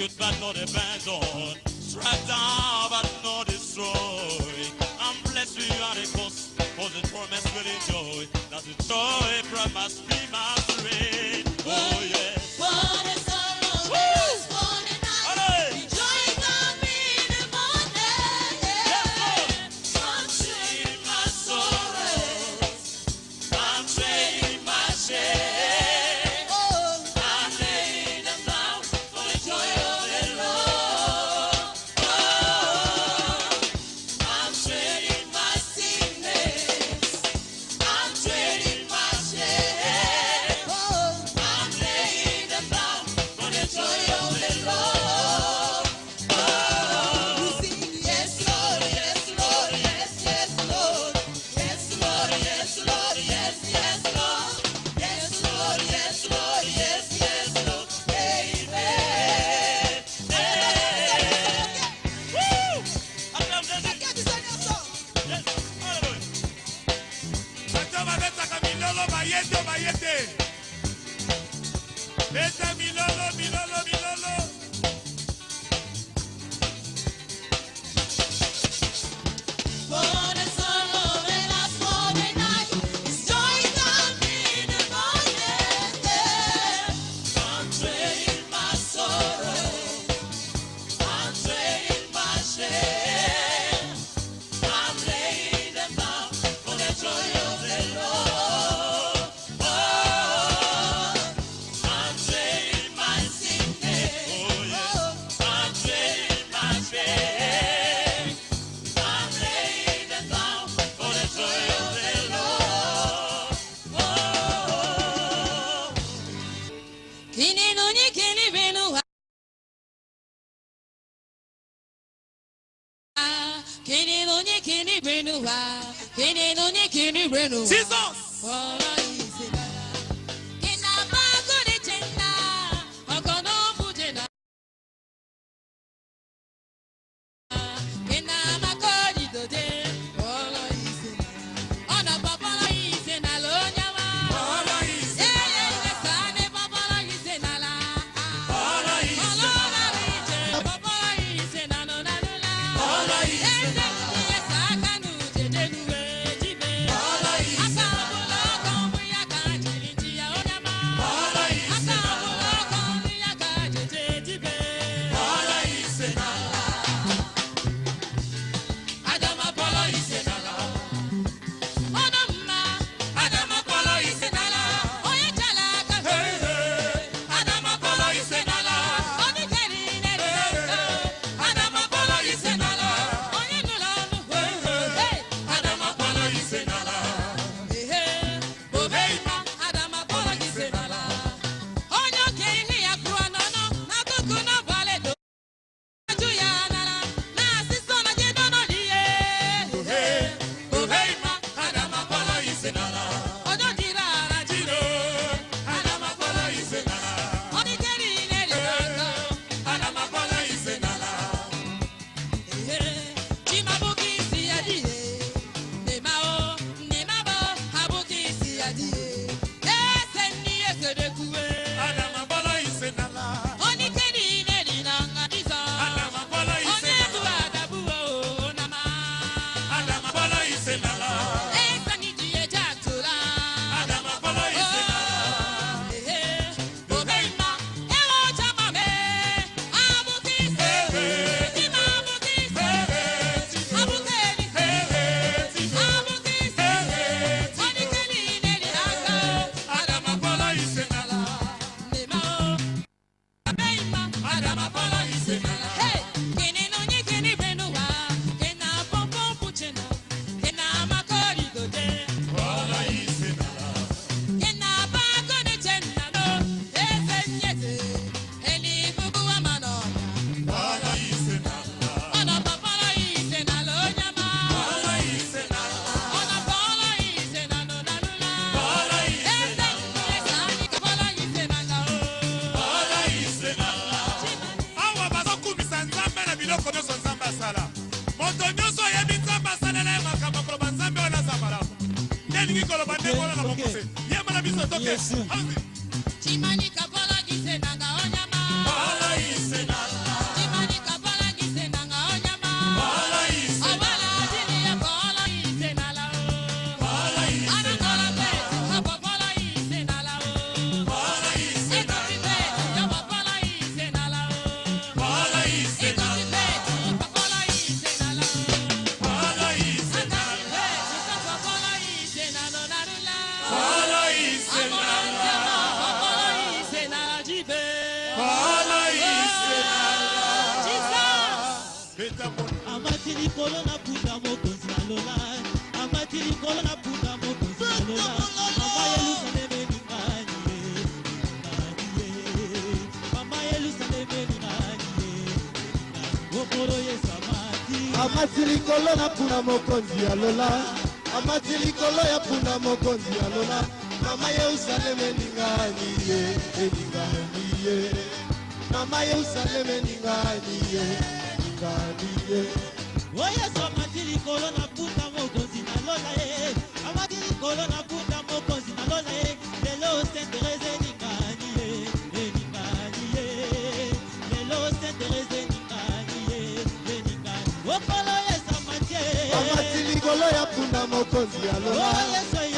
Persecuted but not abandoned, struck down but not destroyed. I'm blessed beyond a cost, for the torments will enjoy. That the joy from must be my strength. Oh yes. For the sorrow is for the night. Rejoice on me in the morning. I'm trading my sorrows. I'm trading my shame. I'm laying them down for the joy of the Lord. I'm trading my sickness. I'm trading my shame. I'm laying them down for the joy of the Lord. We sing yes, Lord, yes, Lord, yes, yes, Lord. Yes, Lord, yes, Lord, yes, yes, Lord. Yes, Lord, yes, Lord, yes, yes, Lord. Amen. Woo! Acclame Jesus. Get this on your song. Yes. Hallelujah. Batoma betaka milolo bayete bayete. Beta milolo milolo milolo. For the sorrow that lasts for the night is joy coming in the morning. I'm trading my sorrow. I'm trading my shame. I'm laying them down for the joy of the Lord. I'm trading my sickness. I'm trading my shame. I'm laying them down for the joy of the Lord. Kini nuni kini benu kini nuni kini benu kini nuni kini benu Jesus. Kina bago de chenda okono bujena Kina makodi doje olo ise ona papala ise na lo nyama Olo ise sane papala ise na la Olo ise papala ise na no na lula Olo ise sakanu jeje nuwe jibe Olo ise asabula kombu ya kanjili ya onyama Olo ise asabula kombu ya kanjili jibe Olo ise Adama polo ise na la Onoma Adama polo ise na la Oye chala kafe Adama polo ise na la Oni keri neri Adama polo ise na la Oye nula nuhu Adama polo ise na la Obeima Adama polo ise na la Onyo keri ya kuwa nono Na kuku no bale do Juyanara na siso na jedono liye Obeima Adama polo ise na la Ojo jirara jiro Adama polo ise nala Oni keri neri kaka Adama polo ise nala Chimabuki si adiye Nemao Nemabo Habuki si adiye Ese ni ese de kuwe Adama polo ise nala Oni keri neri nanga disa Adama polo ise Oni nala tuwa dabuo nama Adama polo ise nala Ese ni diye jatula Adama polo ise nala Obeima Ewo chamame Abuki se Chimabuki se Abukeni Abuki se Oni keri neri nanga Adama polo ise nala Nemao Abeima Adama polo ise nala Hey Kini nunyi kini benuwa Kena pompom puchena Kena makori doje Polo ise nala Kena bago de chena no Ese nyete Eli bubu wa mano Polo ise nala Ona papala ise na lo nyama Polo ise nala Ona polo ise na no na lula Polo ise Ese nyesani kapala ise na nga o Polo ise nala Awa bazokumisa Nzambe na biloko nyonso Nzambe asala moto nyonso oyebi Nzambe asalela ye makambo koloba Nzambe wana aza malamu ndelingi koloba ndenge wana na mokuse yeba na biso toke Chimani kapala ise na nga o nyama Polo ise nala amati likolo na punda mokonzi na lola amati likolo na punda mokonzi na lola mama Yerusaleme mama Yerusaleme okolo yesamati amati likolo na punda mokonzi ya lola amati likolo ya punda mokonzi ya lola mama Yerusaleme ningani ye mama Yerusaleme ningani ye oye amati likolo na punda mokonzi na lola ye amati likolo na punda mokonzi na lola ye lelo Sainte Thérèse ningani ye lelo Sainte Thérèse ningani ye okolo yesamati amati likolo ya punda mokonzi ya lola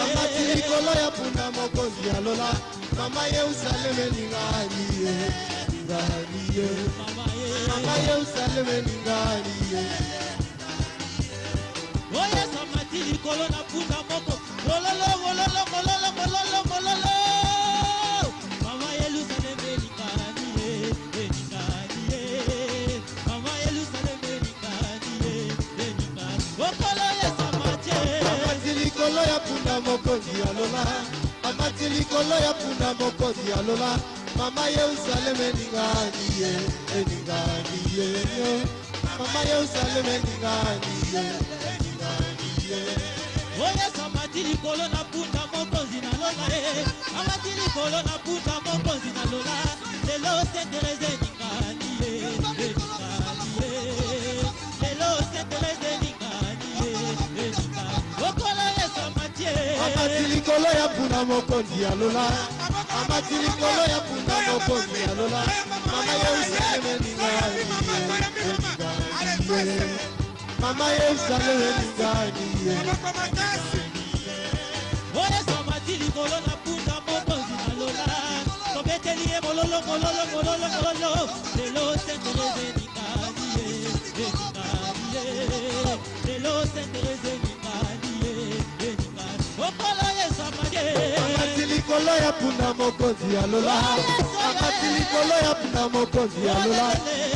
amati likolo ya punda mokonzi ya lola mama Yerusaleme ningani ye mama Yerusaleme ningani ye oye samati likolo na punda moko mololo mololo mololo mololo mololo mama Yerusaleme ningani ye mama Yerusaleme ningani ye okolo ye samati amati likolo ya punda mokonzi ya lola amati likolo ya punda mokonzi ya lola mama Yerusaleme ningani ye mama Yerusaleme ningani ye oye samati likolo na punda mokonzi na lola amati likolo na punda mokonzi na lola lelo Sainte Thérèse ningani ye lelo Sainte Thérèse ningani ye okolo ye samati amati likolo ya punda mokonzi ya lola amati likolo ya punda mokonzi ya lola mama Yerusaleme ningani ye mama Yerusaleme ningani ye oye samati likolo na punda mokonzi na lola tobeteli ye mololo mololo mololo mololo lelo Sainte Thérèse ningani ye lelo Sainte Thérèse ningani ye okolo ye samati amati likolo ya punda mokonzi ya lola amati likolo ya punda mokonzi ya lola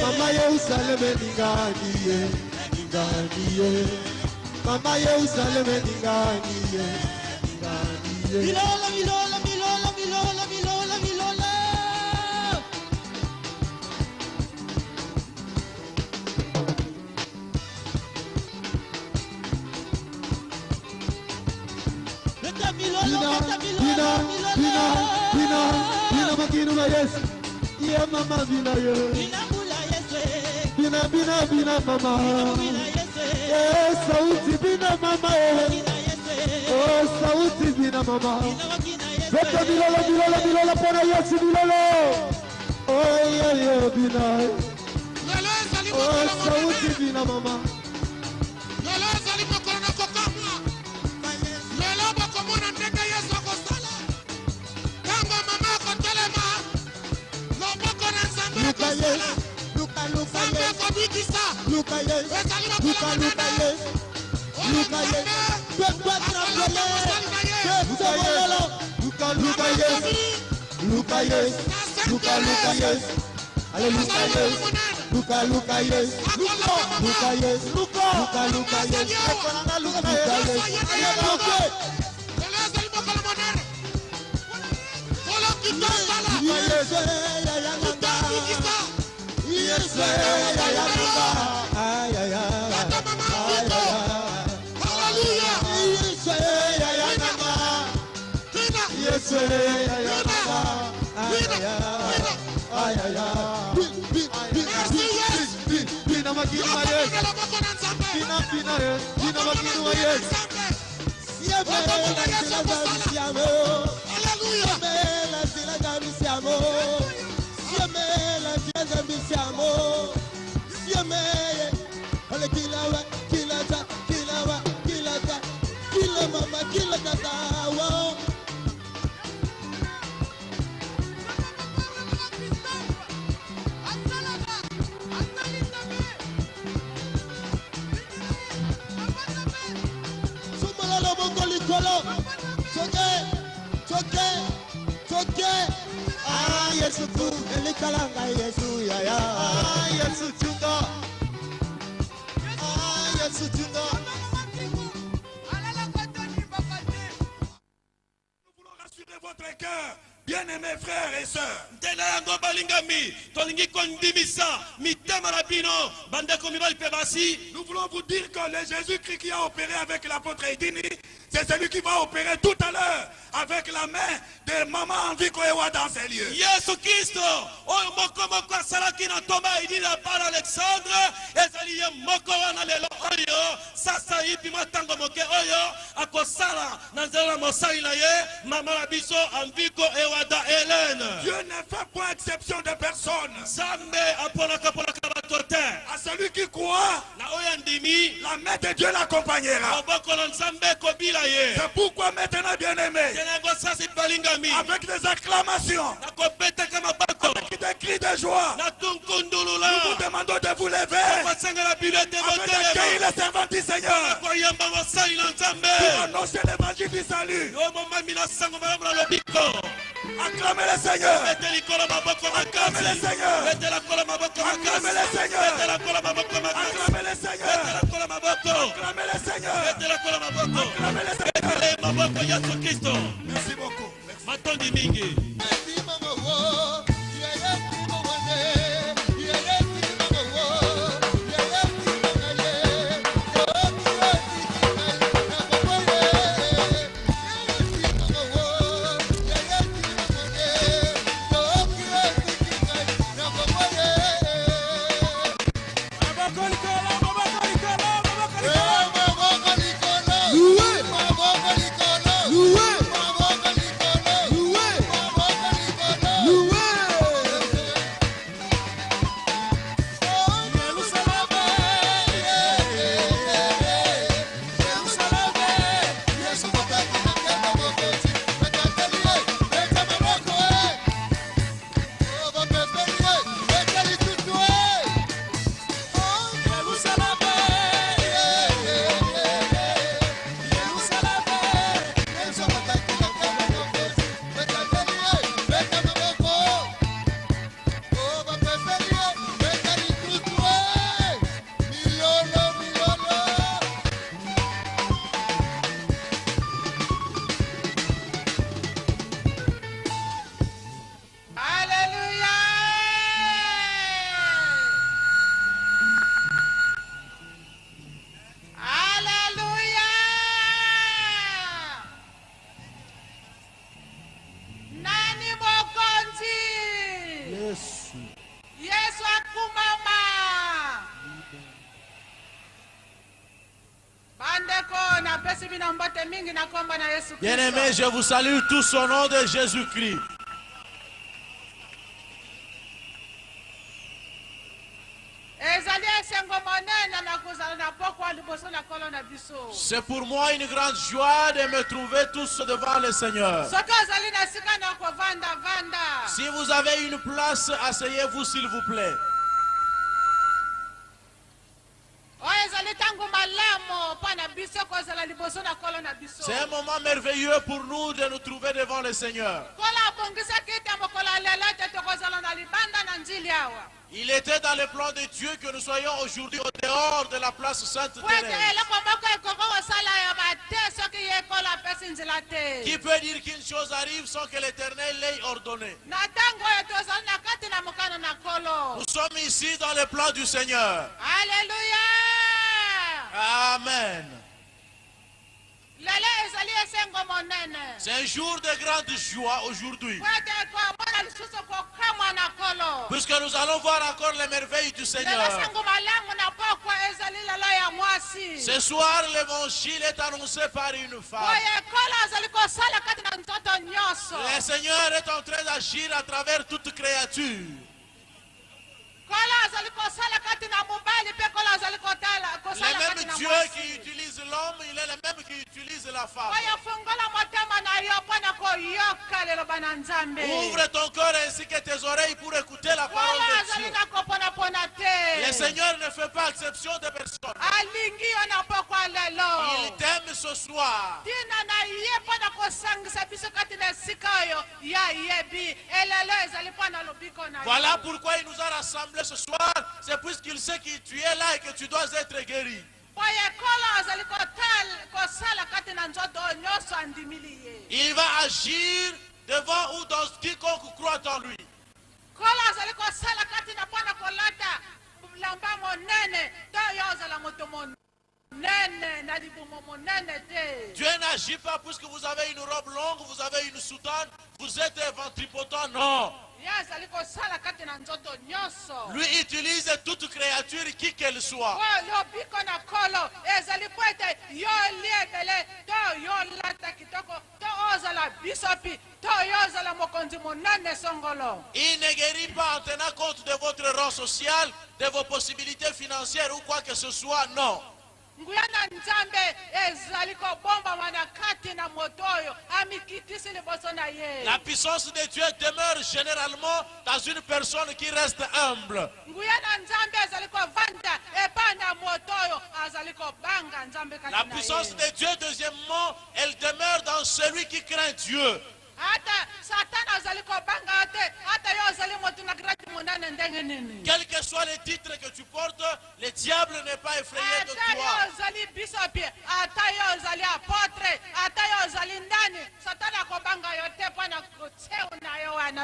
mama Yerusaleme ningani ye mama Yerusaleme ningani ye milolo milolo milolo milolo milolo milolo Bina makinu na Yesu ye mama bina ye bina mama sauti bina mama oh sauti bina mama Vete bilolo pona Yesu bilolo oh yeah bina oh sauti bina mama sutinga. Nous voulons rassurer votre cœur, bien-aimés frères et sœurs. Nous voulons vous dire que le Jésus-Christ qui a opéré avec l'apôtre Edini, c'est celui qui va opérer tout à l'heure avec la main de Maman Enviko Ewa dans ces lieux. Yesu Kristo oyo moko moko asalaki na ntomba idi na bana Alexandre ezali ye moko wana lelo oyo sasa yipi mwa ntango moke oyo akosala na nzela na mosali na ye mama na biso Enviko Ewada Hélène. Dieu ne fait point exception de personne. Nzambe aponaka bato te. À celui qui croit, Na oyo andimi la main de Dieu l'accompagnera. moboko na Nzambe kobila ye. C'est pourquoi maintenant, bien-aimés, Tenengo sasi balingami avec des acclamations, nakobetaka maboko avec des cris de joie, na tunkundulula nous vous demandons de vous lever kosengela bino ete afin d'accueillir les servants du Seigneur koyamba mosali na Nzambe pour annoncer l'évangile du salut. yo momami na sango malamu na lobiko Acclamez le Seigneur. bete likolo maboko Acclamez le makasi Seigneur. bete lakolo maboko Acclamez makasi le Seigneur. bete lakolo maboko makasi Acclamez le bete Seigneur. lakolo maboko Acclamez le Seigneur. bete lakolo maboko Acclamez le Seigneur. bete maboko Yesu Kristo Merci beaucoup. Merci. matondi mingi Bien-aimés, je vous salue tous au nom de Jésus-Christ. C'est pour moi une grande joie de me trouver tous devant le Seigneur. Si vous avez une place, asseyez-vous s'il vous plaît. C'est un moment merveilleux pour nous de nous trouver devant le Seigneur. Il était dans le plan de Dieu que nous soyons aujourd'hui au dehors de la place sainte terrestre. Qui peut dire qu'une chose arrive sans que l'Éternel l'ait ordonné? Nous sommes ici dans le plan du Seigneur. Alléluia. Amen. C'est un jour de grande joie aujourd'hui. Puisque nous allons voir encore les merveilles du Seigneur. Ce soir, l'évangile est annoncé par une femme. Le Seigneur est en train d'agir à travers toute créature. Le même Dieu qui utilise l'homme, il est le même qui utilise la femme. Ouvre ton cœur ainsi que tes oreilles pour écouter la parole de Dieu. Le Seigneur ne fait pas exception de personne. Il t'aime ce soir. Voilà pourquoi il nous a rassemblés ce soir. C'est puisqu'il sait que tu es là et que tu dois être guéri. Il va agir devant ou dans quiconque croit en lui. Dieu n'agit pas puisque vous avez une robe longue, vous avez une soutane, vous êtes ventripotent, non. Lui utilise toute créature qui qu'elle soit. Il ne guérit pas en tenant compte de votre rang social, de vos possibilités financières ou quoi que ce soit, non. La puissance de Dieu demeure généralement dans une personne qui reste humble. La puissance de Dieu, deuxièmement, elle demeure dans celui qui craint Dieu. Quel que soit le titre que tu portes, le diable n'est pas effrayé de toi.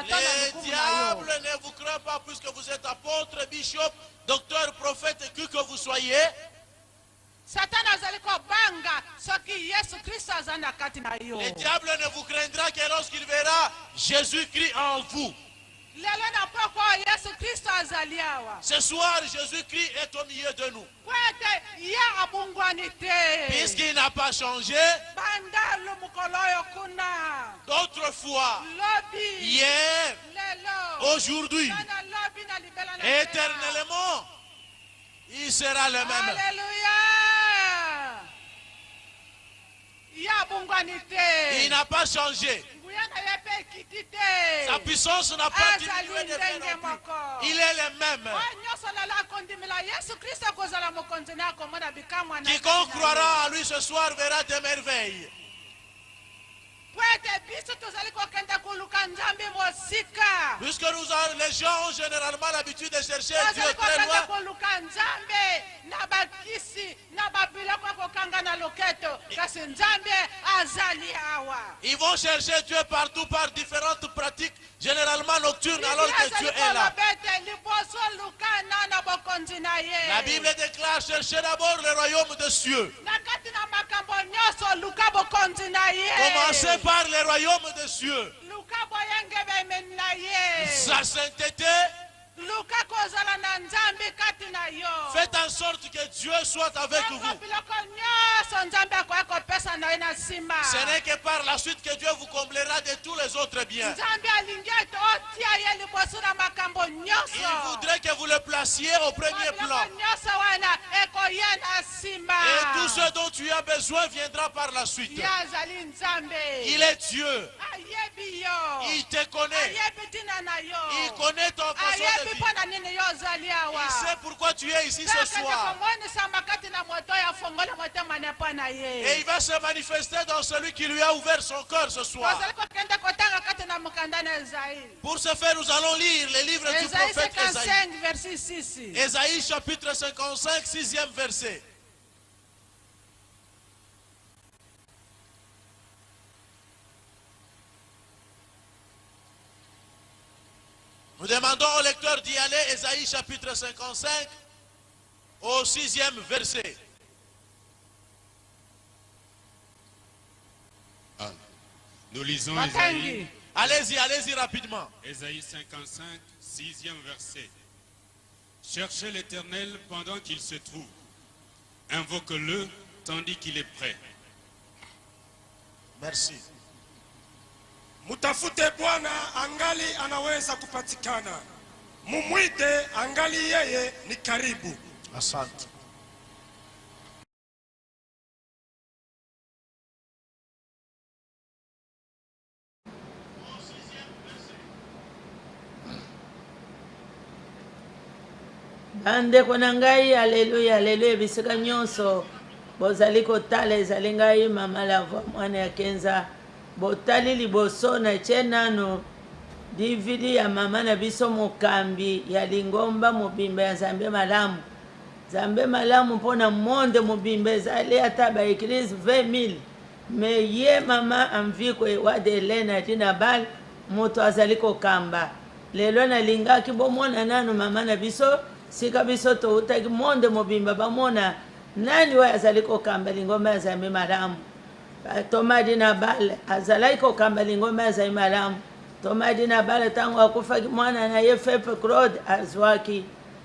Le diable ne vous craint pas puisque vous êtes apôtre, bishop, docteur, prophète, qui que vous soyez. Le diable ne vous craindra que lorsqu'il verra Jésus-Christ en vous. Ce soir, Jésus-Christ est au milieu de nous. Puisqu'il n'a pas changé, d'autrefois, hier, aujourd'hui, éternellement, il sera le même. Alléluia. Il n'a pas changé. Sa puissance n'a pas diminué de rien non plus. Il est le même. Quiconque croira en lui ce soir verra des merveilles. Puisque les gens ont généralement l'habitude de chercher Dieu très loin. Ils vont chercher Dieu partout par différentes pratiques, généralement nocturnes, alors que Dieu est là. La Bible déclare: cherchez d'abord le royaume des cieux. Commencez par le royaume des cieux. Sa sainteté. Faites en sorte que Dieu soit avec vous. Ce n'est que par la suite que Dieu vous comblera de tous les autres biens. Il voudrait que vous le placiez au premier plan. Et tout ce dont tu as besoin viendra par la suite. Il est Dieu. Il te connaît. Il connaît ton besoin de vie. Il sait pourquoi tu es ici ce soir. Et il va se manifester dans celui qui lui a ouvert son cœur ce soir. Pour ce faire, nous allons lire les livres du prophète Ésaïe. Ésaïe chapitre 55, 6e verset. Nous demandons au lecteur d'y aller. Ésaïe chapitre 55 au 6e verset. Ah, nous lisons Ésaïe. Allez-y rapidement. Ésaïe 55, 6e verset. Cherchez l'Éternel pendant qu'il se trouve. Invoque-le tandis qu'il est prêt. Merci. Mutafute Bwana angali anaweza kupatikana. Mumwite angali yeye ni karibu. Asante. Bandeko na ngai, aleluya, aleluya, bisika nyonso bozali kotala ezali ngai mama Lavoie mwana ya Kenza. Botali liboso na chenano DVD ya mama na biso mokambi ya Lingomba mobimba ya Nzambe malamu. Nzambe malamu mpona monde mobimba ezali ata ba église 20 000 mais ye mama amviko ewade Helena tina bal moto azali kokamba lelo nalingaki bomona nanu mama na biso sika biso toutaki monde mobimba bamona nani oyo azali kokamba lingomba ya Nzambe malamu. Thomas dina bal azalaki kokamba lingomba ya Nzambe malamu. Thomas dina bal ntango akufaki mwana na ye Fepe Claude azwaki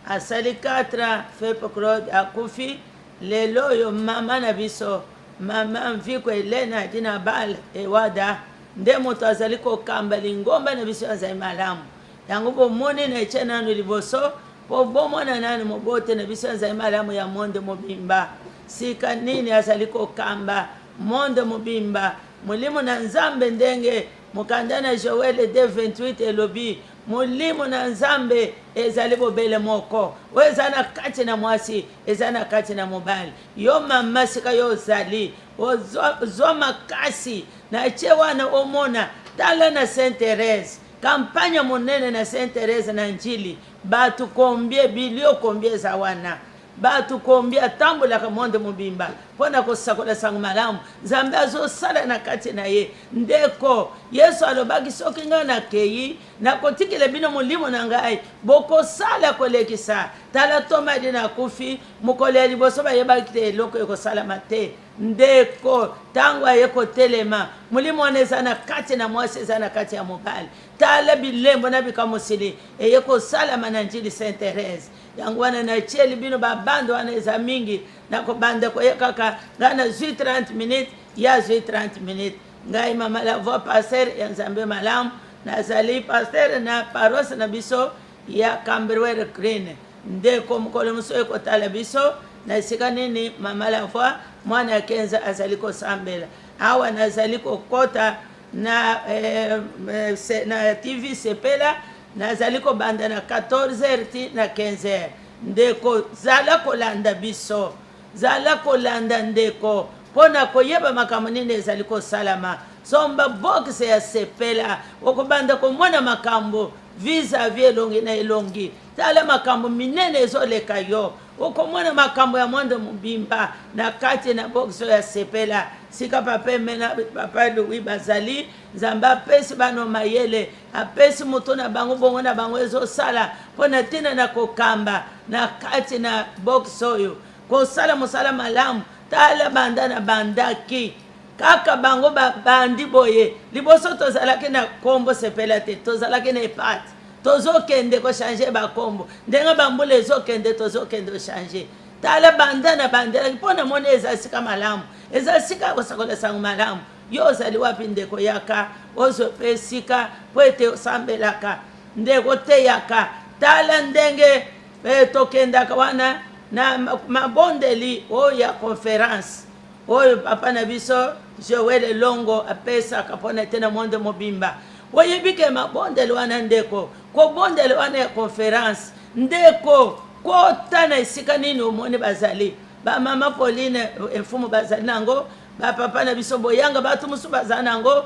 asali 4 Fepe Claude akufi lelo oyo mama na biso mama mviko Helena dina bal ewada nde moto azali kokamba lingomba na biso ya Nzambe malamu. Yango bomoni na eche nanu liboso po bomona nanu mobote na biso ya Nzambe malamu ya monde mobimba. Sika nini azali kokamba monde mobimba mulimo na Nzambe ndenge mukanda na Joel 2:28 elobi mulimo na Nzambe ezali bobele moko wezana kati na mwasi ezana kati na mobali yo mama sika yo zali ozo makasi na chewana omona tala na Saint Thérèse kampanya monene na Saint Thérèse na njili batu kombie bilio kombie za wana batu kombia tambola ka monde mobimba pona kosakola sangu malamu Nzambe azosala na kati na ye ndeko Yesu alobaki soki nga na keyi na kotikile bino mulimo na ngai bokosala kolekisa tala Toma dina kufi mukole liboso bayebaki te eloko ekosala mate ndeko tango ayeko telema mulimo oneza na kati na mwasi eza na kati ya mobali tala bilembo na bikamusili eyeko sala mananjili Saint Thérèse yangu wana na cheli bino babando wana eza mingi na kobanda ko yekaka ngana 30 minutes ya 30 minutes ngai mama la voix pasteur ya Nzambe malamu nazali pasteur na paroisse na biso ya Camberwell Green ndeko mukolo muso ekotala biso na sika nini mama la voix mwana ya Kenza azali kosambela awa nazali kokota na na TV sepela nazali kobanda na 14h na 15h ndeko zala kolanda biso zala kolanda ndeko pona koyeba makambo nini ezali kosalama somba box ya sepela okobanda komona makambo vis-à-vis elongi na elongi tala makambo minene ezoleka yo okomona makambo ya monde mobimba na kati na box ya sepela sika papa mena papa Louis bazali Nzambe apesi bano mayele apesi moto na bango bongo na bango ezosala pona tina na kokamba na kati na box oyo kosala mosala malamu tala banda na bandaki kaka bango bandi boye liboso tozalaki na kombo sepela te tozalaki na epate tozokende ko changer ba kombo ndenga bambula ezokende tozokende changer tala banda na bandela mpona mona ezasika malamu ezasika kosakola sangu malamu yo ozali wapi ndeko yaka ozopesika po ete osambelaka ndeko te yaka tala ndenge tokendaka wana na mabondeli oyo ya conference oyo papa na biso Joel Longo apesaka mpona ete na monde mobimba oyebike mabondeli wana ndeko kobondeli wana ya conference ndeko kota na esika nini omoni bazali bamama Pauline mfumu bazali nango bapapa na biso boyanga batu musu bazali nango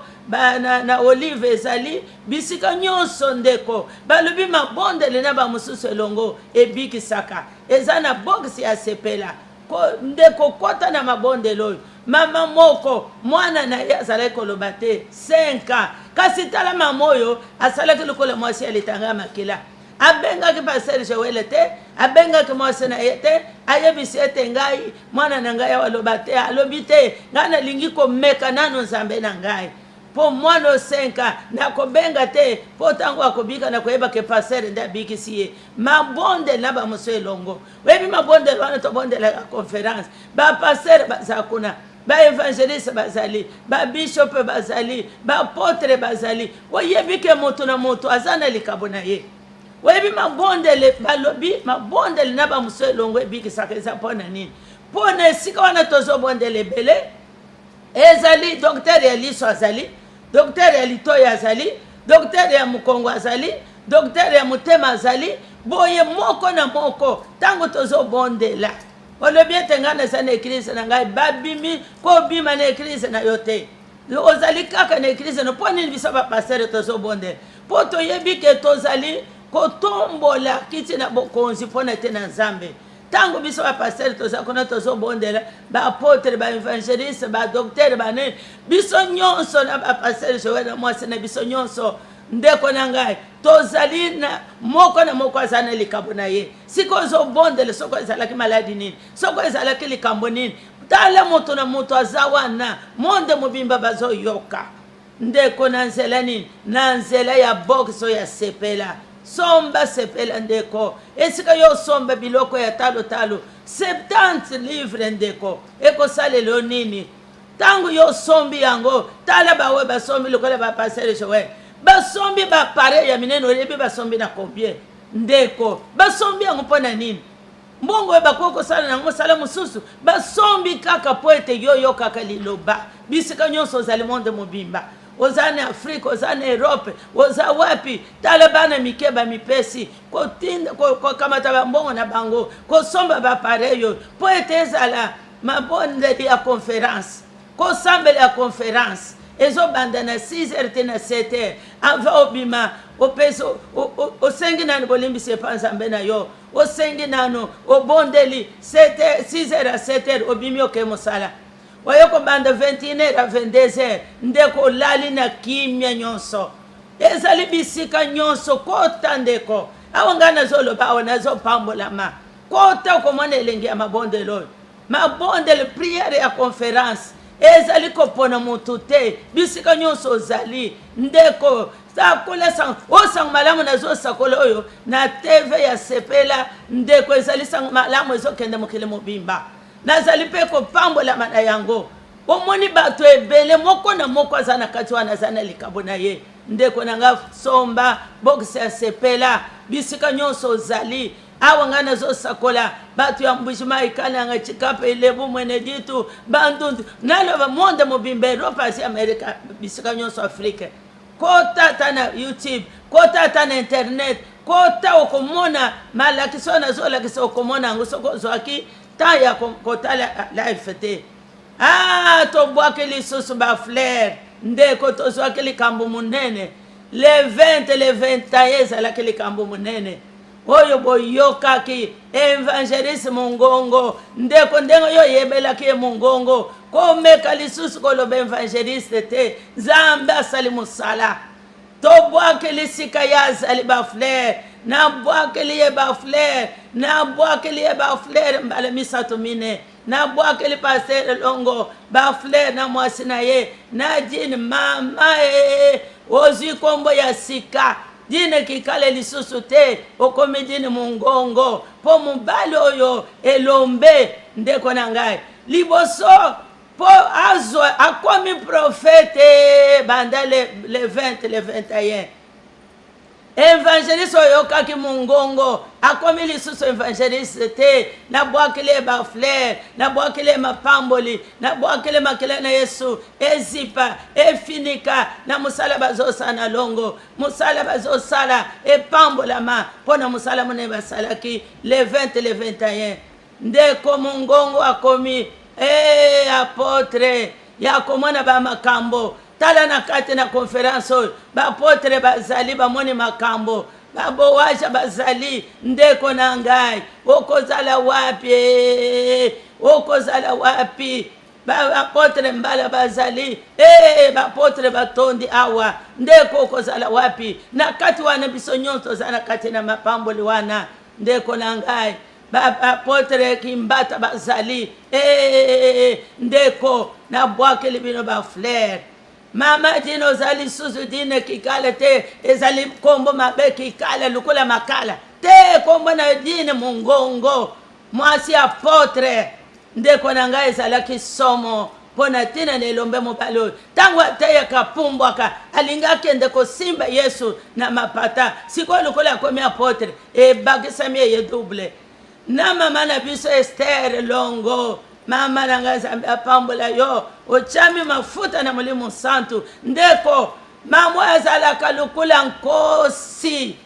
na Olive ezali bisika nyonso ndeko balobi mabondeli na bamususu elongo ebikisaka eza na box ya sepela ndeko kota na mabondeli oyo mama moko mwana na ye azalaki koloba te 5 kasi tala mama oyo asalaki lokola mwasi alitanga makila abengaki pasteur Joel te abengaki mwasi na ye te ayebisi ete ngai mwana na ngai aloba te alobi te ngai nalingi komeka nano Nzambe na ngai po mwana 5 nakobenga te po tango akobika na koyeba ke pasteur nde abikisi ye mabonde na bamoso elongo webi mabonde wana tobondela conference bapasteur bazakuna baevangeliste bazali babishop bazali bapotre bazali oyebike moto na moto aza na likabo na ye webi mabondele balobi mabondele na bamoso elongo ebikisaka eza mpona nini mpona esika wana tozobondela ebele ezali docteur ya liso azali docteur ya litoyi azali docteur ya mokongo azali docteur ya motema azali boye moko na moko ntango tozobondela olobi ete ngai naza na eklise na ngai babimi kobima na eklise na yo te ozali kaka na eklise no mpo nini biso bapastere tozobondela mpo toyebi ke tozali kotombola kiti na bokonzi mpona ete na Nzambe tango biso bapasteur toza kuna tozobondela baapotre baevangeliste badoktere banene biso nyonso na bapasteur joel na mwasi na biso nyonso ndeko na ngai tozali na moko aza na likambo na ye siko ozobondela soko ezalaki maladi nini soko ezalaki likambo nini tala moto na moto aza wana monde mobimba bazoyoka ndeko na nzela nini na nzela ya boxo ya sepela somba sepela ndeko esika yo somba biloko ya talo 70 livre ndeko ekosalelo nini tango yo sombi yango tala bawe basombi lokola bapasere jowe basombi bapare ya minene oyebi basombi na combien ndeko basombi yango mpo na nini mbongo bakoki kosala nango sala mosusu basombi kaka po ete yo kaka liloba bisika nyonso ozali monde mobimba oza na Afrika oza na Europe oza wapi tala bana mike bamipesi kokamata bambongo na bango kosomba bapareyo po ete ezala mabondeli ya conférence kosambela ya conférence ezobanda na 6h te na 7h ava obima opeso osengi nano bolimbisa epa nzambe na yo osengi nano obondeli 6h à 7h obimi oke mosala wayoko banda 21h à 22h ndeko olali na kimia nyonso ezali bisika nyonso kota ndeko awa nga nazoloba awa nazopambolama kota okomona elenge ya mabondelo mabondelo priere ya conférence ezali kopona motu te bisika nyonso ozali ndeko sakola sang osang malamu nazosakola oyo na TV ya sepela ndeko ezali sang malamu ezokende mokili mobimba nazali mpe kopambolama na yango omoni bato ebele moko na moko aza na kati wana aza na likambo na ye ndeko na nga somba bokisi ya sepela bisika nyonso ozali awa nga nazosakola bato ya mbujima ikana yanga chikape ilebu mwene ditu bandundu naloba monde mobimba Europa asi Amerika bisika nyonso Afrika kota ata na YouTube kota ata na internet kota okomona malakiso nazolakisa okomona yango soko ozwaki ta ya kotala live te tobwaki lisusu baflere ndeko tozwaki likambo munene le 20 le 21 ezalaki likambo munene oyo boyokaki evangeliste mongongo ndeko ndenge oyo oyebelaki ye mongongo komeka lisusu koloba evangeliste te nzambe asali mosala tobwakeli sika ye azali baflere nabwakeli ye baflere nabwakeli ye baflere mbala misato mine nabwakeli paster longo baflere na mwasi na ye na jini mama ozwi kombo ya sika dine kikale lisusu te okomi dine mongongo po mobali oyo elombe ndeko na ngai liboso po azwa akomi profete banda le 20 le 21 evangeliste oyo kaki mongongo akomi lisusu evangeliste te nabwakile baflere nabwakile mapamboli nabwakile makele na Yesu ezipa efinika na musala bazosala na longo musala bazosala epambolama mpona musala mone basalaki le 20 le 21 ndeko mongongo akomi apotre yakomona bamakambo tala na kati na conférence oyo bapotre bazali bamoni makambo babowaja bazali ndeko na ngai okozala wapi bapotre mbala bazali bapotre batondi awa ndeko okozala wapi na kati wana biso nyonso oza na kati na mapamboli wana ndeko na ngai bapotre kimbata bazali ndeko na bwakeli bino baflere mama dino ozali susu dine kikala te ezali kombo mabe kikala lukula makala te kombo na dine mongongo mwasi apotre ndeko na ngai ezalaki somo mpona tina na elombe mobali oyo ntango ateyaka pumbwaka alingi akende kosimba Yesu na mapata sikoyo lokola akomi apotre ebakisami eye double na mama na biso Esther longo mama na ngai nzambe apambola yo ochami mafuta na Molimo Santu ndeko mama azalaka lukula nkosi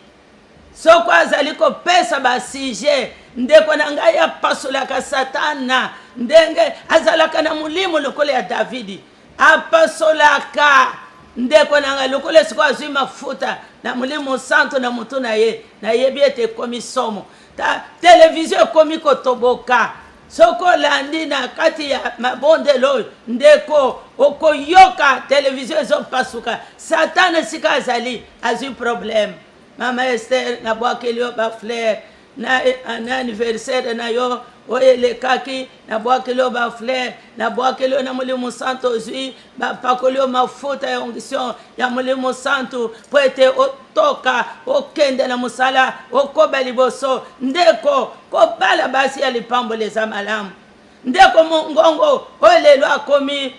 soko azali kopesa basije ndeko na ngai apasolaka satana ndenge azalaka na molimo lokola ya Davidi apasolaka ndeko nanga lokole siko azwi mafuta na Mulimo Santo na mutu na ye ete ekomi somo televizio ekomi kotoboka soko landi na kati ya mabondelo ndeko okoyoka televizio ezopasuka satana sika azali azwi problème. Mama Esther na bwakeli yo ba fleur na anniversaire na yo oyelekaki na bwakeli yo ba fleur na bwakeli yo na Mulimo Santo zwi bapakoli yo mafuta ya onction ya Mulimo Santo po ete otoka okende na musala okoba liboso ndeko kobala basi ya lipamboleza malamu ndeko mongongo olelo akomi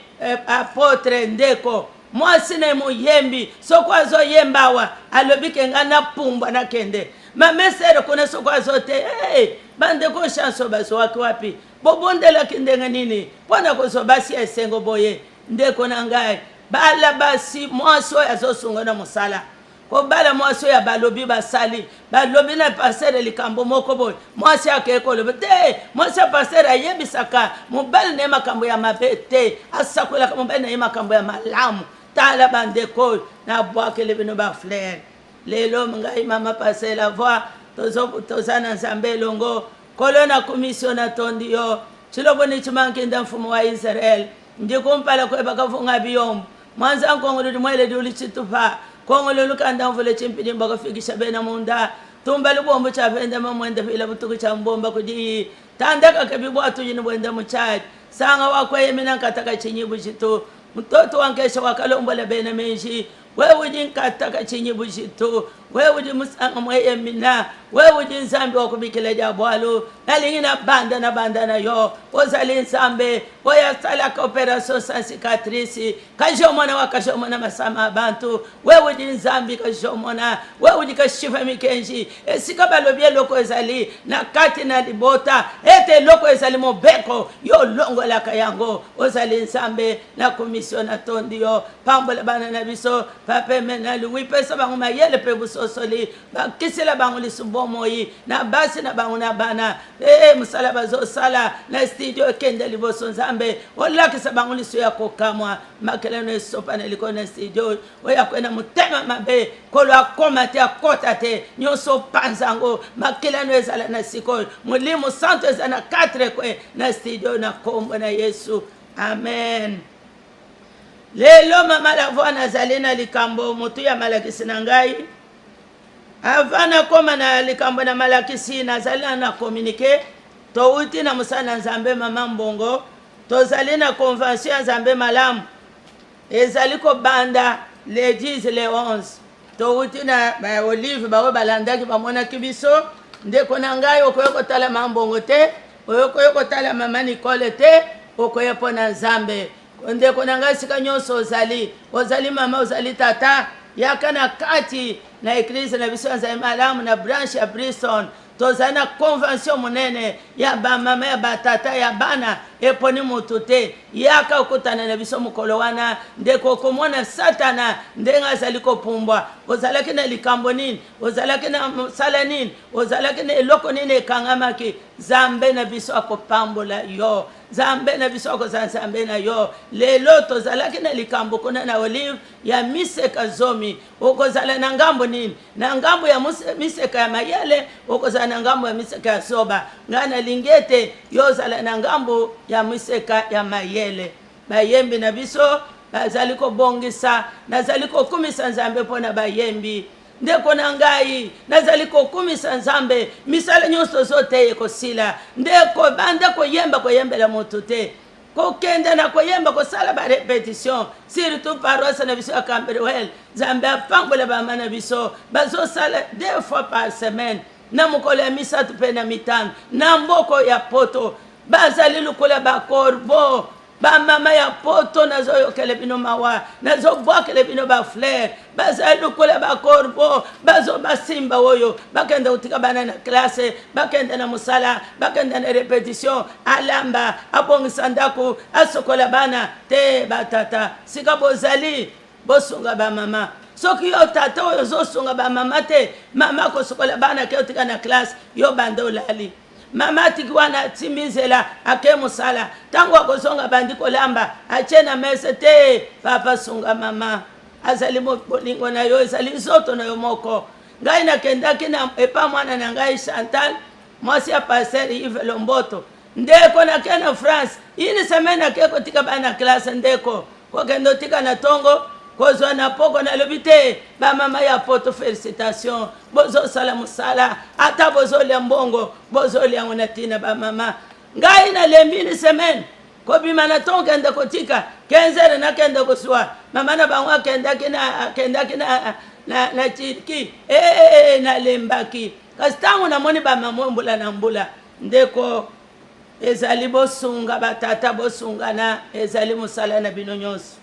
apotre ndeko mwasi na muyembi soko azoyembawa alobike nga na pumbwa na kende mamesere kuna soko azote bandeko chanso baso wapi bobondela kindenga nini pona kozo basi esengo boye ndeko na ngai bala basi mwasi oyo azosunga na musala kobala mwasi ya balobi basali balobi na pasere likambo moko boy mwasi akeko lobi te mwasi pasere ayebisaka mobali na makambo ya mabe te asakola mobali na makambo ya malamu tala bandeko na bwakele bino ba fleur lelo ngai mama passer la voix tozana nzambe longo kolona commission na tondi yo chiloboni chimanki nda mfumo wa Israel ndikumpala kwe bakafunga biyombo mwanza nkongolo dimwele diuli chitupa kongolo lukanda mvule chimpidi mbaka fikisha bena munda tumbali bombo cha venda mamwenda vila butuku cha mbomba kudi tandaka kebibu atu jini mwenda mchaji sanga wakwe mina kataka chinyibu chitu mtoto wankesha wakalombo la bena menji wewe jinkataka chinyibu chitu wewe jimusanga mweye mina wewe jinzambi wakubikile jabwalu nalingina banda na yo ozali nsambe oya salaka operation sans cicatrice kajomona wakajomona masama abantu wewe jinzambi kajomona wewe jikashifa mikenji esika balobye loko ezali na kati na libota ete loko ezali mobeko yo longo la kayango ozali nsambe na commission na tondi yo pambola bana na biso pape mena lui pesa bangu mayele pe busosoli bakisela bangu lisubomoyi na basi na bangu na bana musala bazo sala na studio kende liboso nzambe olakisa bangu lisu ya kokamwa makeleno esopa na liko na studio oya kwena mutema mabe kolo akoma te akota te nyoso panzango makeleno ezala na siko Mulimo Santo ezana 4 kwe na studio na kombo na Yesu amen. Lelo mama la voix nazali na likambo mutu ya malakisi na ngai avana koma na likambo na malakisi nazali na communiquer to uti na musana nzambe mama mbongo tozali na convention ya nzambe malamu ezali ko banda le 10 le 11 to uti na ba olive ba balandaki bamona kibiso ndeko na ngai okoyoko tala mambongo te okoyoko tala mama Nicole te okoyepo na nzambe ndeko na ngai sika nyonso ozali mama ozali tata yakana kati na eglise na biso nzambe malamu na branche ya Bristol tozali na convention monene ya bamama ya batata ya bana eponi mutu te yaka okutana na biso mokolo wana ndeko okomona satana ndenge azali kopumbwa ozalaki na likambo nini ozalaki na mosala nini ozalaki na eloko nini ekangamaki nzambe na biso akopambola yo nzambe na biso akozala nzambe na yo lelo tozalaki na likambo kuna na olive ya miseka zomi okozala na ngambo nini na ngambo ya miseka ya mayele okozala na ngambo ya miseka ya soba nga na lingete yo ozala na ngambo ya miseka ya mayele bayembi na biso bazali kobongisa nazali kokumisa nzambe mpona bayembi ndeko na ngai nazali kokumisa nzambe misala nyonso zote ekosila ndeko banda koyembela moto te kokenda na koyemba kosala ba repetition surtout paroisse na biso ya Camberwell nzambe apambola bamama na biso bazosala 2 fois par semaine na mokolo ya misatu mpe na mitano na mboko ya poto bazali lukola bakorbo bamama ya poto nazoyokele bino mawa nazobwakele bino bafleur bazali lukola bakorbo basimba oyo bakenda kutika bana na klase bakenda na musala bakenda na repetition alamba abongisa ndako asokola bana te batata sika bozali bosunga bamama soki yo tata oyo ozosunga bamama te mama kosokola bana ke otika na klase yo banda olali mama tiki wana timizela ake musala tangu akozonga bandi kolamba ache na mese te papa sunga mama azali bolingo na yo ezali nzoto na yo moko ngai nakendaki na epa mwana na ngai Chantal mwasi ya Pasteur Yves Lomboto ndeko nake na France ini semaine nake kotika bana classe ndeko kokendo tika na tongo kozwa na poko na lobi te bamama ya poto félicitation bozosala mosala ata bozolia mbongo bozolia yango na ntina bamama ngai nalembi ni semaine kobima na tongo kende kotika 15 nakende koswa mama na bango akendaki na chiki nalembaki kasi ntango namoni bamama mbula na mbula ndeko ezali bosunga batata bosungana ezali mosala na bino nyonso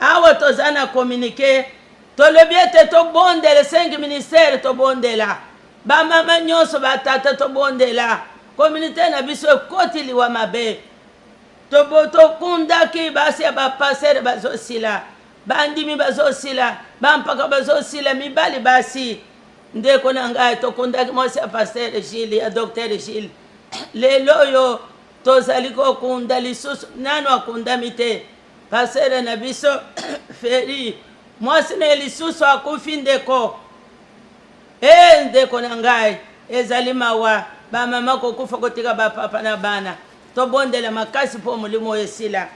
awa toza na communiqué tolobi ete tobondela 5 ministère tobondela bamama nyonso batata tobondela communauté na biso ekoti liwa mabe tokundaki basi ya bapasere bazosila bandimi bazosila bampaka bazosila mibali basi ndeko na ngai tokundaki mwasi ya Pasteur Gilles ya Docteur Gilles lelo oyo tozali kokunda lisusu nano akundami te pasere na biso Feri mwasi na lisusu akufi ndeko ndeko na ngai ezali mawa bamama kokufa kotika bapapa na bana tobondela makasi mpo molimo esila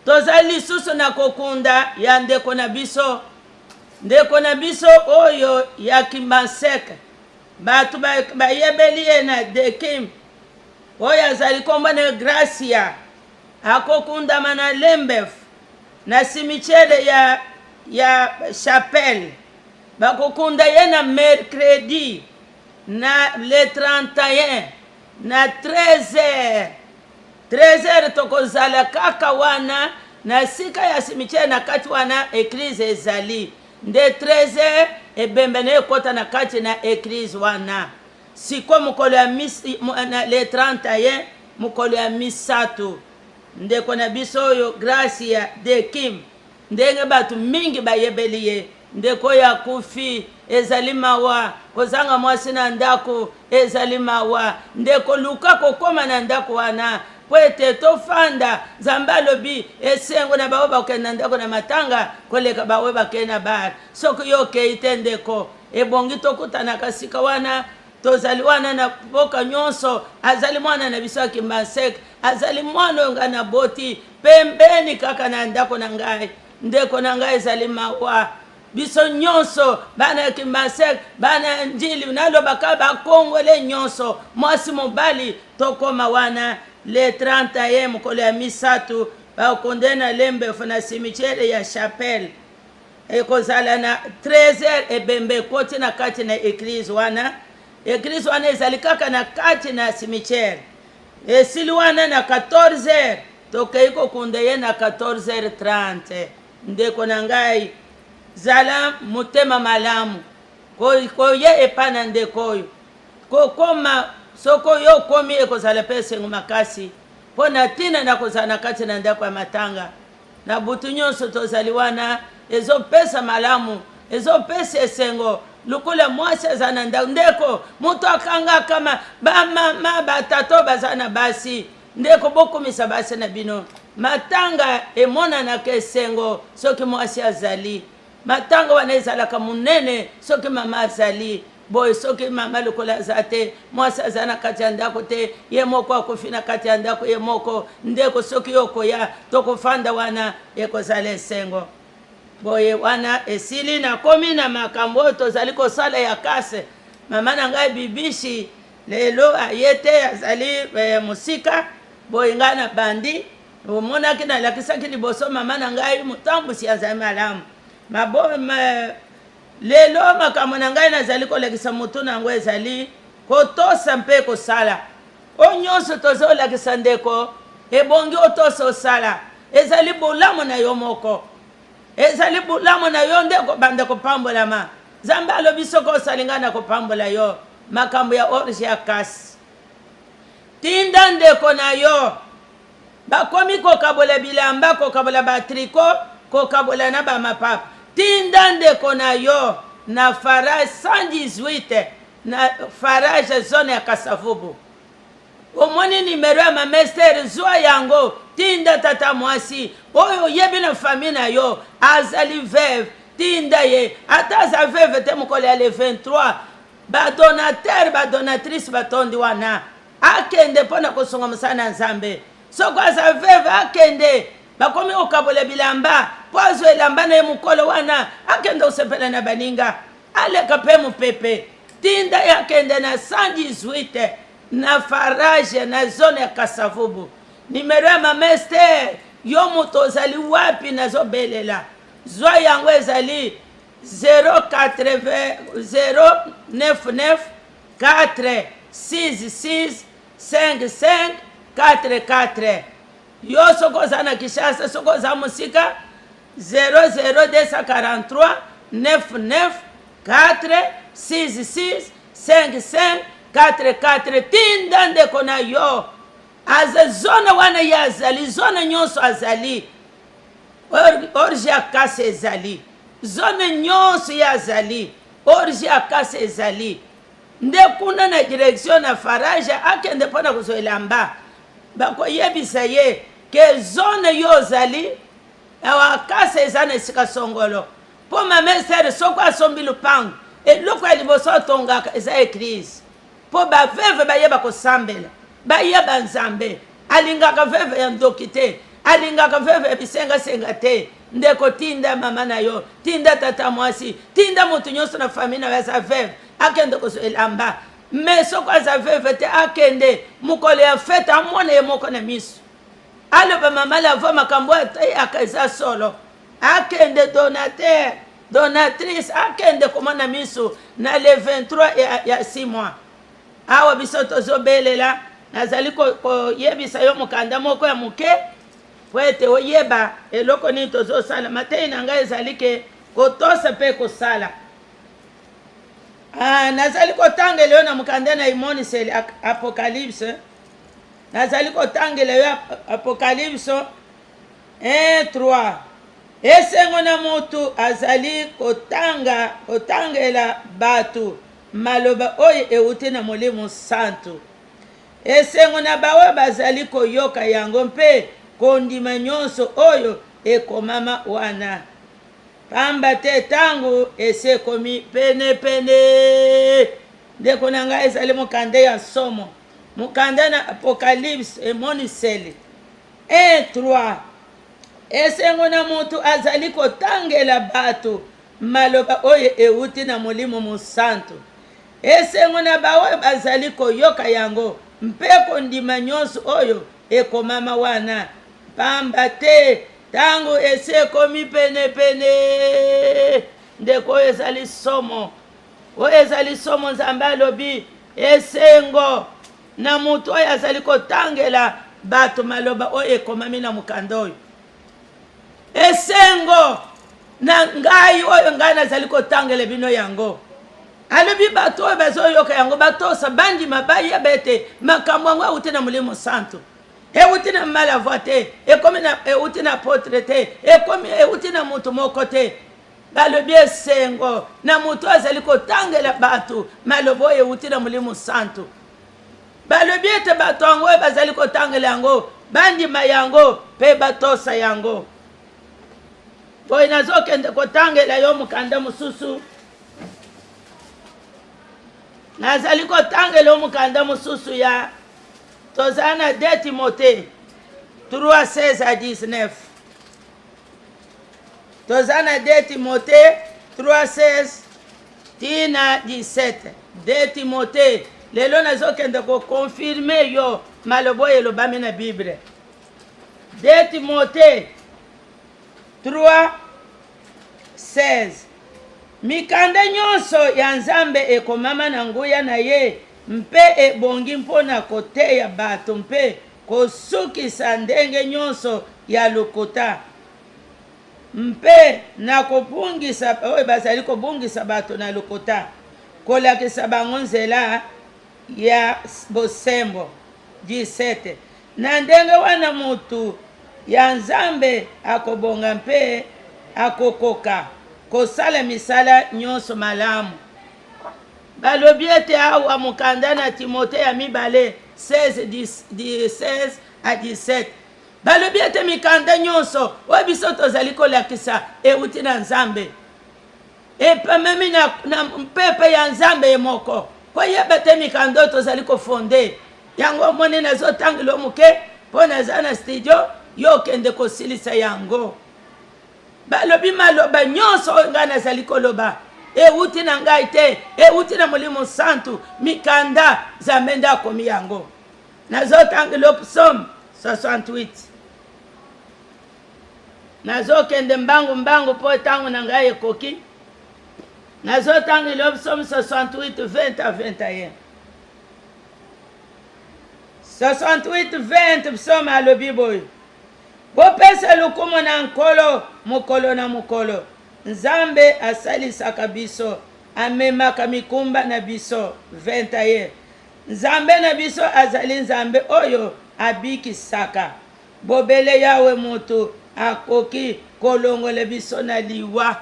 tozali lisusu na kokunda ya ndeko na biso oyo ya Kimbaseke batu bayebeli ye na Dekim oyo azali komba na Gracia akokundama na Lembef na cimetière ya Chapelle bakokunda ye na mercredi na le 31 na 13h tokozala kaka wana na sika ya cimetière na kati wana église ezali nde 13h ebembe na ekota na kati na église wana siko mokolo ya le 31 mokolo ya misato ndeko na biso oyo Gracia Dekim ndenge batu mingi bayebeli ye ndeko ya kufi ezali mawa kozanga mwasi na ndako ezali mawa ndeko luka kokoma na ndako wana po ete tofanda Nzambe alobi esengo na bao bakenda ndako na matanga koleka bawe bakena bar soki yo okei te ndeko ebongi tokutanaka sika wana tozali wana na boka nyonso azali mwana na biso ya Kimbaseke azali mwana oyo ngai na boti pembeni kaka na ndako na ngai ndeko na ngai ezali mawa biso nyonso bana ya Kimbaseke bana ya Njili nalobaka bakongole nyonso mwasi mobali tokoma wana le 31 mokolo ya misato bakonde na Lembef na cimetière ya Chapelle ekozala na 13h ebembe koti na kati na église wana ezali kaka na kati na cimetière esili wana na 14h tokei kokunda ye na 14h30 ndeko na ngai zala motema malamu koye epa na ndeko oyo kokoma soko yo komi ekozala mpe esengo makasi mpo na ntina na kozala na kati na ndako ya matanga na butu nyonso tozali wana ezopesa malamu ezopesa esengo lukula mwasi aza na ndeko mutu akanga kama bamama batato baza na basi ndeko bokumisa basi na bino matanga emonanaka esengo soki mwasi azali matanga wana ezalaka munene soki mama azali boye soki mama lokola aza te mwasi aza na kati ya ndako te ye moko akufi na kati ya ndako ye moko ndeko soki yokoya tokofanda wana ekozala esengo boye wana esili nakomi na makambo oyo tozali kosala ya kase mama na ngai bibishi lelo aye te azali mosika boye ngai na bandi omonaki nalakisaki liboso mama na ngai motambusi azali malamu lelo makambo na ngai nazali kolakisa motu na yango ezali kotosa mpe kosala oyo nyonso tozolakisa ndeko ebongi otosa osala ezali bolamu na yo moko ezali bulamu na yo nde kobanda kopambolama Nzambe alobi soki osalinga na kopambola yo makambo ya orge ya kasi tinda ndeko na yo bakomi kokabola bilamba kokabola batriko kokabola na bamapapa tinda ndeko na yo na farage 118 na farage zone ya Kasavubu omoni nimero ya mamestere zwa yango tinda tata mwasi oyo yebi na famille na yo azali veuve tinda ye ata aza veuve te mokolo ya le 23 badonateur badonatrice batondi wana akende mpo na kosunga mosala na nzambe soko aza veuve akende bakomi kokabola bilamba mpo azwa elamba na ye mokolo wana akende kosepela na baninga aleka mpe mopepe tinda ye akende na 118 na farage na zone ya Kasavubu. Nimero ya mamester yo moto ozali wapi nazobelela zwa yango ezali 099 466 5544. Yo soko oza na Kinshasa, soko oza mosika 00243 99 466 5544. Tinda ndeko na yo aza zona wana ye azali zona nyonso azali orge akasi ezali zona nyonso ye azali orge akasi ezali nde kuna na direction na farage akende mpo na kozwa elamba bakoyebisa ye ke zone yo ozali awa akasi eza na esika songolo mpo mamesere soko asombi lupango eloko ya liboso atongaka eza eglise mpo baveve bayeba kosambela bayeba nzambe alingaka veve ya ndoki te alingaka veve ya bisengasenga te ndeko tinda mama na yo tinda tata mwasi tinda moto nyonso na famille na yo aza veve akende kozwa elamba me soko aza veve te akende mokolo ya fete amona ye moko na miso aloba mama lavo makambo ateyaka eza solo akende donateur donatrice akende komona miso na le 23 ya 6 mois awa biso tozobelela nazali koyebisa yo mokanda moko ya moke po ete oyeba eloko nini tozosala matei na ngai ezali ke kotosa mpe kosala nazali kotangela yo na mokanda na imoniseli apocalypse nazali kotangela yo apocalypse 1:3 esengo na motu azali kotangela bato maloba oyo euti na molimo santo esengo na bawe bazali koyoka yango mpe kondima nyonso oyo ekomama wana pamba te tango esekomi penepene ndeko na ngai ezali mokanda ya somo mokanda na apocalypse emoniseli 1:3 esengo na motu azali kotangela bato maloba oyo euti na molimo mosanto esengo na bawe bazali koyoka yango mpe kondima nyonso oyo ekomama wana pamba te tango esekomi penepene ndeko oyo ezali somo oyo ezali somo nzambe alobi esengo na motu oyo azali kotangela bato maloba oyo ekomami na mokanda oyo esengo na ngai oyo ngai nazali kotangela bino yango alobi bato oyo bazoyoka yango batosa bandima bayeba ete makambo yango euti na molimo santo euti na malavoi te euti na apotre te euti na moto moko te balobi esengo na moto azali kotangela bato maloba oyo euti na molimo santo balobi ete bato yango oyo bazali kotangela yango bandima yango mpe batosa yango boye nazokende kotangela yo mokanda mosusu nazali kotangela yo mokanda mosusu ya tozala na 2 Timote 3:16-19 tozala na 2 Timote 3:16 tina 17 2 Timote lelo nazokende kokonfirme yo malobo elobami na Bible 2 Timote 3:16 mikanda nyonso ya nzambe ekomama na nguya na ye mpe ebongi mpona koteya bato mpe kosukisa ndenge nyonso ya lokota mpe na kobungisa oyo bazali kobungisa bato na lokota kolakisa bango nzela ya bosembo 17 na ndenge wana motu ya nzambe akobonga mpe akokoka kosala misala nyonso malamu balobi ete awa mokanda na Timote ya 2 16 à 17. Balobi ete mikanda nyonso oyo biso tozali kolakisa euti na nzambe epememi na mpepe ya nzambe moko koyeba te mikanda oyo tozali kofonde yango omoni nazotangela moke mpo naza na studio yo okende kosilisa yango balobi maloba nyonso oyo ngai nazali koloba euti na ngai te euti na molimo santu mikanda nzambe nde akomi yango nazotangela psaume 68 nazokende mbangu mpo ntango na ngai ekoki nazotangela psaume 68 20 à 21 68 20 psaume alobi boye bopesa lukumu na nkolo mokolo na mokolo nzambe asalisaka biso amemaka mikumba na biso 21 nzambe na biso azali nzambe oyo abikisaka bobele yawe moto akoki kolongola biso na liwa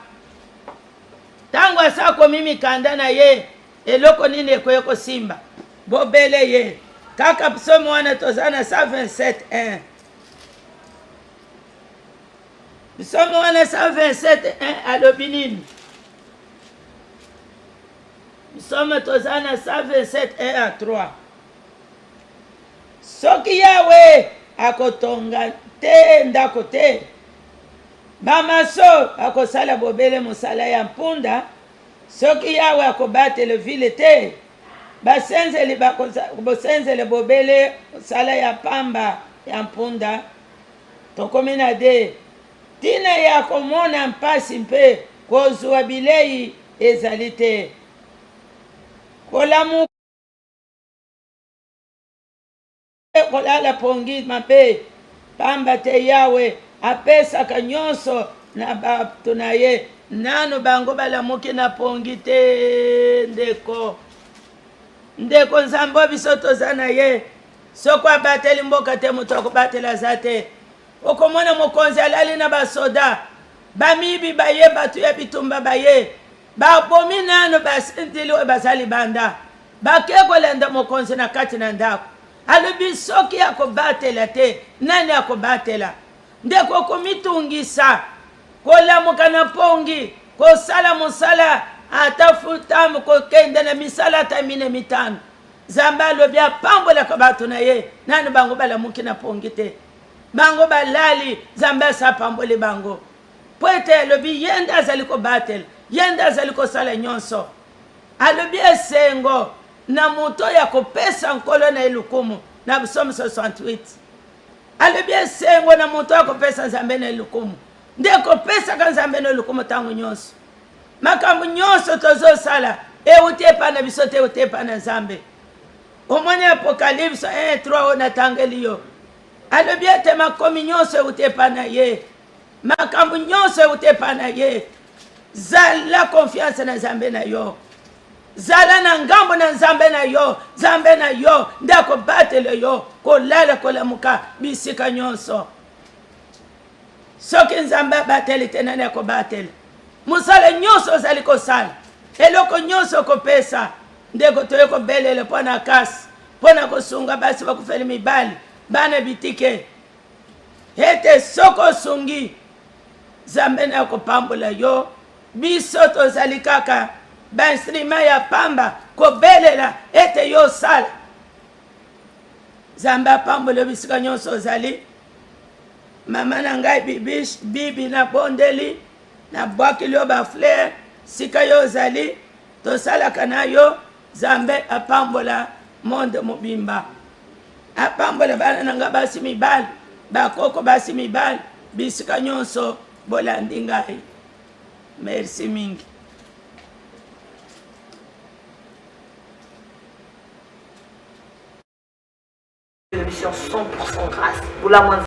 ntango asakomi mikanda na ye eloko nini ekoki kosimba bobele ye kaka psaume wana toza na 127:1 psaume wana 127:1 alobi nini psaume toza na 127:1 à 3 soki yawe akotonga te ndako te bamaso akosala bobele mosala ya mpunda soki yawe akobatela vile te bosenzele bobele mosala ya pamba ya mpunda tokomi na de ntina ya komona mpasi mpe kozwa bilei ezali te kolamuka kolala pongi mabe pamba te yawe apesaka nyonso na bato na ye nano bango balamuki na pongi te ndeko nzambe biso toza na ye soko abateli mboka te moto akobatela za te okomona mokonzi alali na basoda bamibi baye bato ya bitumba baye babomi nano basintili oyo baza libanda bake kolanda mokonzi na kati na ndako alobi soki akobatela te nani akobatela ndeko okomitungisa kolamuka na pongi kosala mosala ata futamu kokende na misala ata mine mitano nzambe alobi apambolaka bato na ye nani bango balamuki na pongi te bango balali nzambe asapamboli bango po ete alobi ye nde azali kobatela ye nde azali kosala nyonso alobi esengo na moto oyo akopesa nkolo na ye lukumu na psaume 68 alobi esengo na moto oyo akopesa nzambe na ye lukumu nde akopesaka nzambe na ye lukumu ntango nyonso makambo nyonso tozosala euti epa na biso te euti epa na nzambe omoni apokalypse 1:3 oyo natangeli yo alobi ete makomi nyonso euti epa na ye makambo nyonso euti epa na ye zala confiance na nzambe na yo zala na ngambo na nzambe na yo nzambe na yo nde akobatela yo kolala kolamuka bisika nyonso soki nzambe abateli te nani akobatela mosala nyonso ozali kosala eloko nyonso okopesa ndeko toye kobelela mpo na kasi mpo na kosunga basi bakufeli mibali bana bitike ete soko osungi nzambe na akopambola yo biso tozali kaka bainstrima ya pamba kobelela ete yo sala nzambe apambola bisika nyonso ozali mama na ngai bibi na bondeli na bwakili yo bafleur sika yo ozali tosalaka na yo nzambe apambola monde mobimba apambola bana na ngai basi mibali bakoko basi mibali bisika nyonso bolandi ngai merci mingi Émission 100% grâce. Pour la moindre